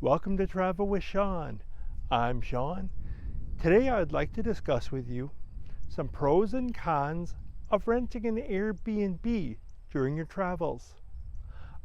Welcome to Travel with Sean. I'm Sean. Today I'd like to discuss with you some pros and cons of renting an Airbnb during your travels.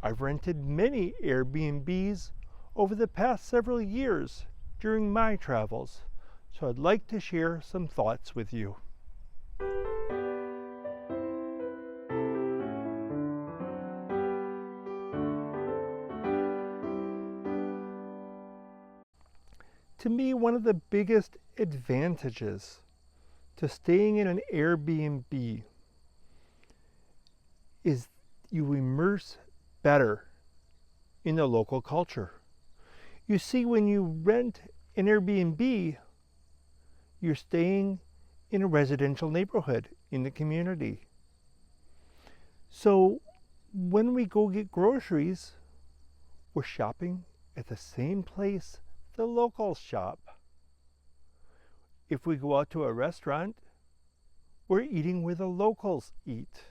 I've rented many Airbnbs over the past several years during my travels, so I'd like to share some thoughts with you. To me, one of the biggest advantages to staying in an Airbnb is you immerse better in the local culture. You see, when you rent an Airbnb, you're staying in a residential neighborhood in the community. So when we go get groceries, we're shopping at the same place the locals shop. If we go out to a restaurant, we're eating where the locals eat.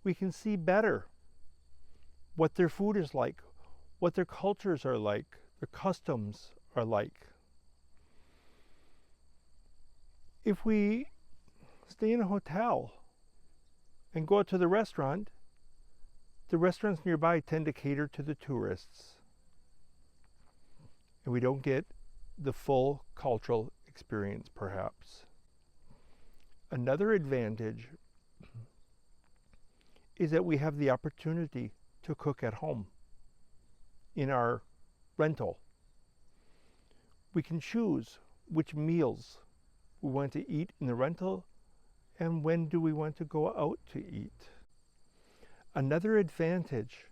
We can see better what their food is like, what their cultures are like, their customs are like. If we stay in a hotel and go out to the restaurants nearby tend to cater to the tourists. And we don't get the full cultural experience, perhaps. Another advantage is that we have the opportunity to cook at home in our rental. We can choose which meals we want to eat in the rental and when do we want to go out to eat. Another advantage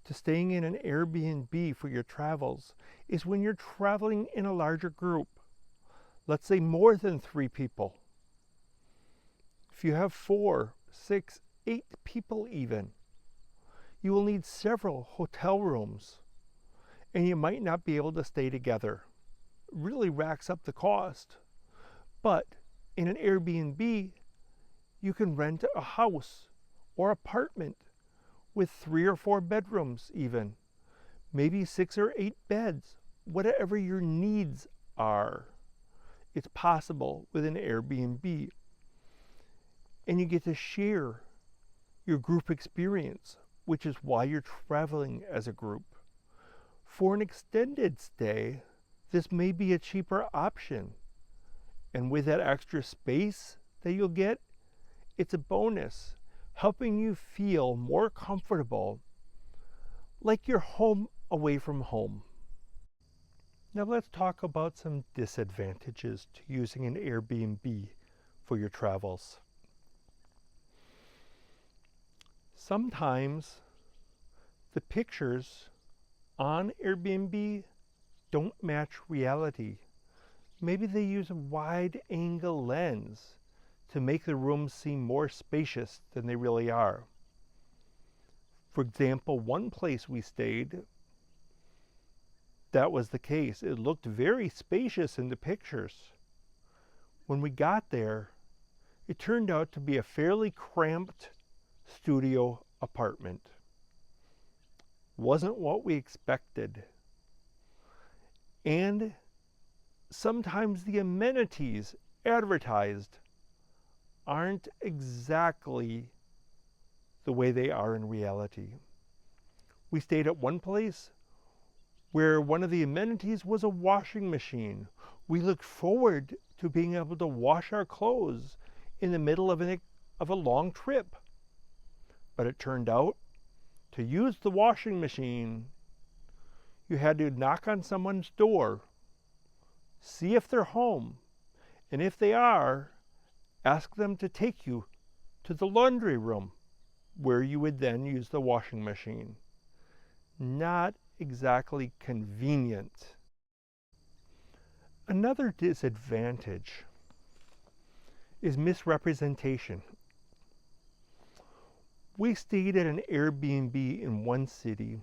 to staying in an Airbnb for your travels is when you're traveling in a larger group. Let's say more than 3 people. If you have 4, 6, 8 people even, you will need several hotel rooms and you might not be able to stay together. It really racks up the cost. But in an Airbnb, you can rent a house or apartment with 3 or 4 bedrooms even, maybe 6 or 8 beds, whatever your needs are. It's possible with an Airbnb. And you get to share your group experience, which is why you're traveling as a group. For an extended stay, this may be a cheaper option. And with that extra space that you'll get, it's a bonus, helping you feel more comfortable, like you're home away from home. Now let's talk about some disadvantages to using an Airbnb for your travels. Sometimes the pictures on Airbnb don't match reality. Maybe they use a wide angle lens to make the rooms seem more spacious than they really are. For example, one place we stayed, that was the case. It looked very spacious in the pictures. When we got there, it turned out to be a fairly cramped studio apartment. Wasn't what we expected. And sometimes the amenities advertised aren't exactly the way they are in reality. We stayed at one place where one of the amenities was a washing machine. We looked forward to being able to wash our clothes in the middle of a long trip. But it turned out, to use the washing machine, you had to knock on someone's door, see if they're home, and if they are, ask them to take you to the laundry room, where you would then use the washing machine. Not exactly convenient. Another disadvantage is misrepresentation. We stayed at an Airbnb in one city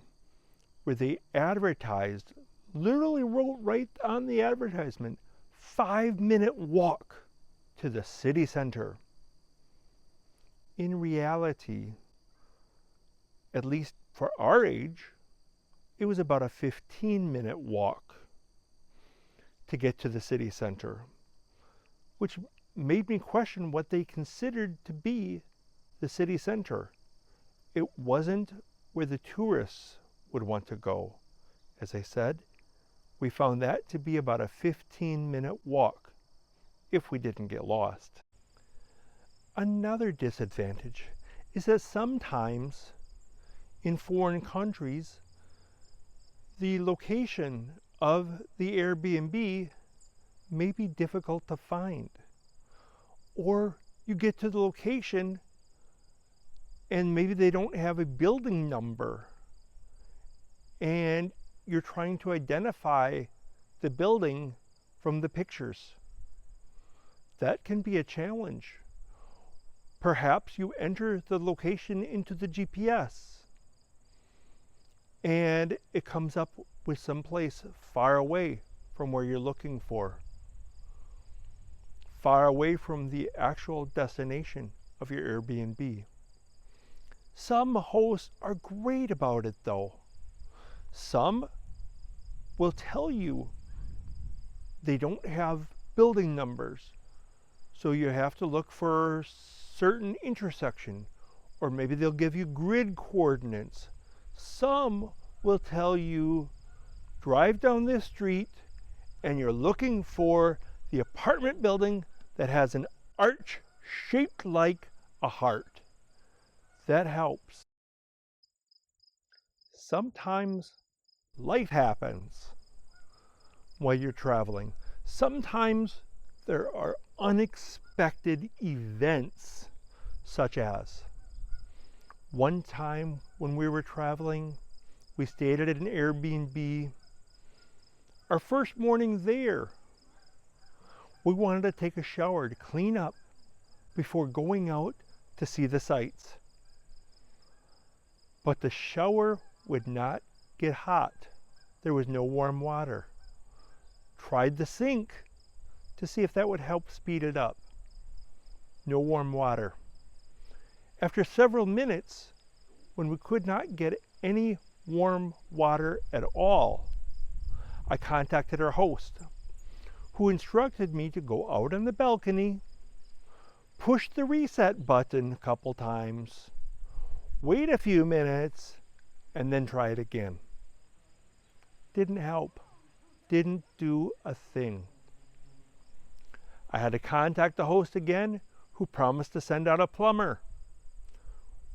where they advertised, literally wrote right on the advertisement, 5-minute walk to the city center. In reality, at least for our age, it was about a 15-minute walk to get to the city center, which made me question what they considered to be the city center. It wasn't where the tourists would want to go. As I said, we found that to be about a 15-minute walk if we didn't get lost. Another disadvantage is that sometimes in foreign countries, the location of the Airbnb may be difficult to find. Or you get to the location and maybe they don't have a building number, and you're trying to identify the building from the pictures. That can be a challenge. Perhaps you enter the location into the GPS and it comes up with some place far away from where you're looking for, far away from the actual destination of your Airbnb. Some hosts are great about it though. Some will tell you they don't have building numbers, so you have to look for a certain intersection, or maybe they'll give you grid coordinates. Some will tell you, drive down this street and you're looking for the apartment building that has an arch shaped like a heart. That helps. Sometimes life happens while you're traveling. Sometimes there are unexpected events, such as one time when we were traveling, we stayed at an Airbnb. Our first morning there, we wanted to take a shower to clean up before going out to see the sights. But the shower would not get hot. There was no warm water. Tried the sink to see if that would help speed it up. No warm water. After several minutes, when we could not get any warm water at all, I contacted our host, who instructed me to go out on the balcony, push the reset button a couple times, wait a few minutes, and then try it again. Didn't help. Didn't do a thing. I had to contact the host again, who promised to send out a plumber.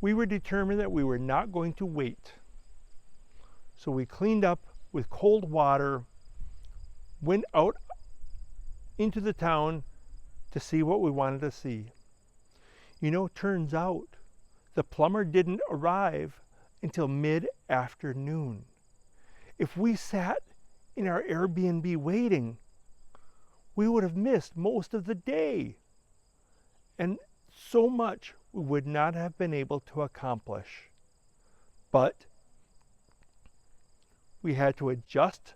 We were determined that we were not going to wait. So we cleaned up with cold water, went out into the town to see what we wanted to see. You know, turns out the plumber didn't arrive until mid-afternoon. If we sat in our Airbnb waiting, we would have missed most of the day. And so much we would not have been able to accomplish. But we had to adjust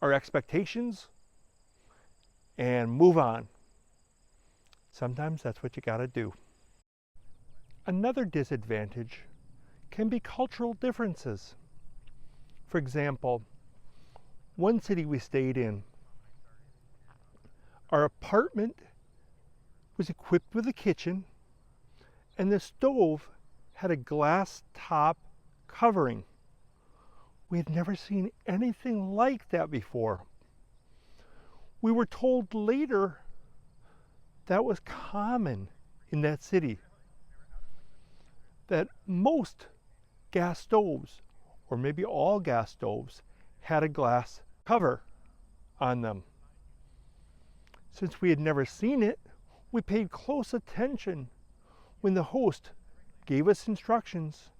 our expectations and move on. Sometimes that's what you gotta do. Another disadvantage can be cultural differences. For example, one city we stayed in, our apartment was equipped with a kitchen, and the stove had a glass top covering. We had never seen anything like that before. We were told later that was common in that city, that most gas stoves, or maybe all gas stoves, had a glass cover on them. Since we had never seen it, we paid close attention when the host gave us instructions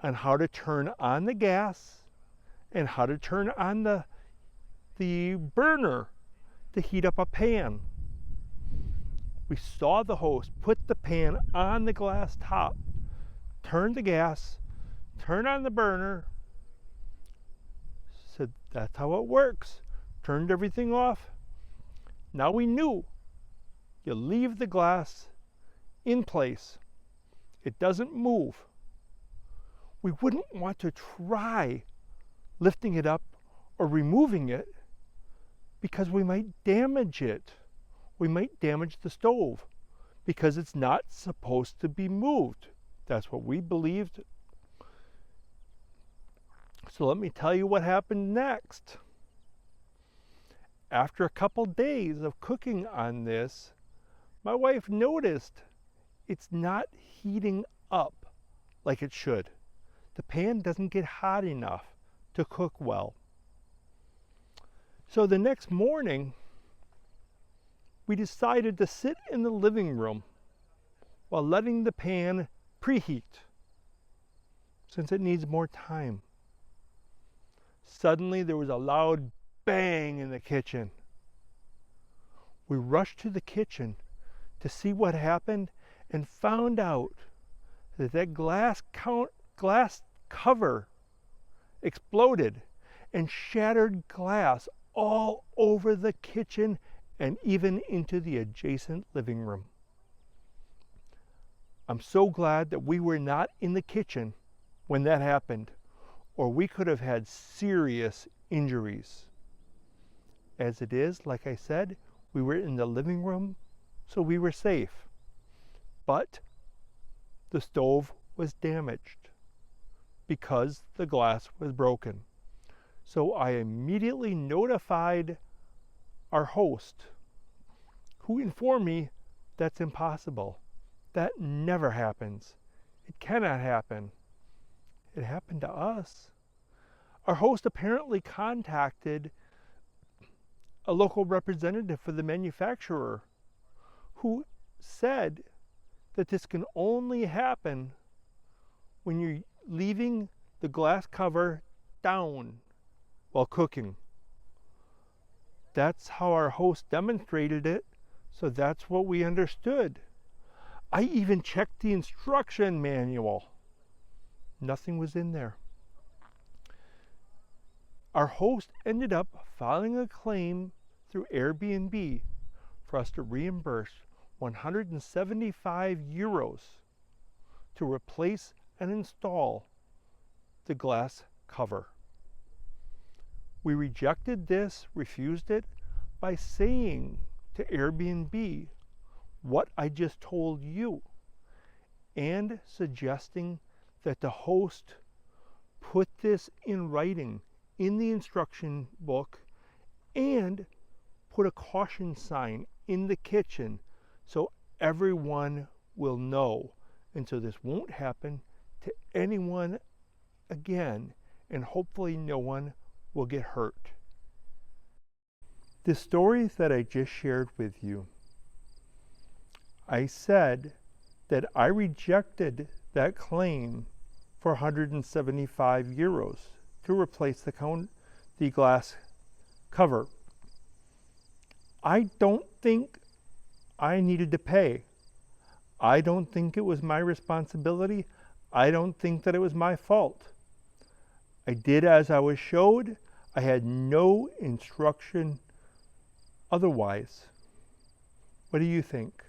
on how to turn on the gas and how to turn on the burner to heat up a pan. We saw the host put the pan on the glass top, turn the gas, turn on the burner, said that's how it works, turned everything off. Now we knew you leave the glass in place. It doesn't move. We wouldn't want to try lifting it up or removing it because we might damage it. We might damage the stove because it's not supposed to be moved. That's what we believed. So let me tell you what happened next. After a couple days of cooking on this, my wife noticed it's not heating up like it should. The pan doesn't get hot enough to cook well. So the next morning, we decided to sit in the living room while letting the pan preheat, since it needs more time. Suddenly there was a loud bang in the kitchen. We rushed to the kitchen to see what happened and found out that that glass cover exploded and shattered glass all over the kitchen and even into the adjacent living room. I'm so glad that we were not in the kitchen when that happened, or we could have had serious injuries. As it is, like I said, we were in the living room, so we were safe. But the stove was damaged because the glass was broken. So I immediately notified our host, who informed me that's impossible. That never happens. It cannot happen. It happened to us. Our host apparently contacted a local representative for the manufacturer who said that this can only happen when you're leaving the glass cover down while cooking. That's how our host demonstrated it, so that's what we understood. I even checked the instruction manual. Nothing was in there. Our host ended up filing a claim through Airbnb for us to reimburse 175 euros to replace and install the glass cover. We rejected this, refused it, by saying to Airbnb what I just told you, and suggesting that the host put this in writing in the instruction book and put a caution sign in the kitchen so everyone will know, and so this won't happen to anyone again, and hopefully no one will get hurt. The story that I just shared with you, I said that I rejected that claim for 175 euros to replace the glass cover. I don't think I needed to pay. I don't think it was my responsibility. I don't think that it was my fault. I did as I was showed. I had no instruction otherwise. What do you think?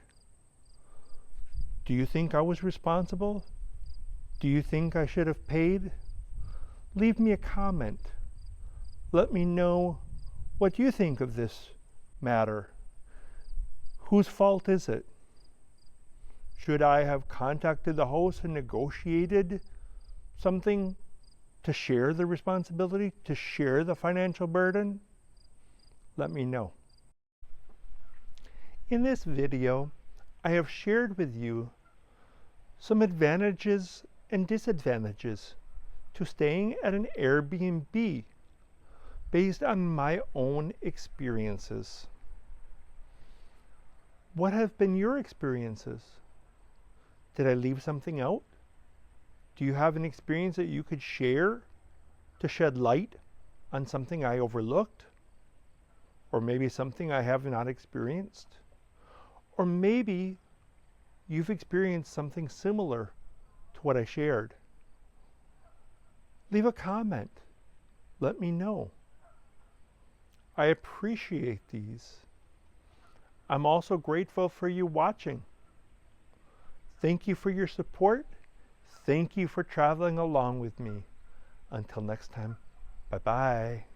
Do you think I was responsible? Do you think I should have paid? Leave me a comment. Let me know what you think of this matter. Whose fault is it? Should I have contacted the host and negotiated something to share the responsibility, to share the financial burden? Let me know. In this video, I have shared with you some advantages and disadvantages to staying at an Airbnb based on my own experiences. What have been your experiences? Did I leave something out? Do you have an experience that you could share to shed light on something I overlooked? Or maybe something I have not experienced? Or maybe you've experienced something similar to what I shared. Leave a comment. Let me know. I appreciate these. I'm also grateful for you watching. Thank you for your support. Thank you for traveling along with me. Until next time. Bye bye.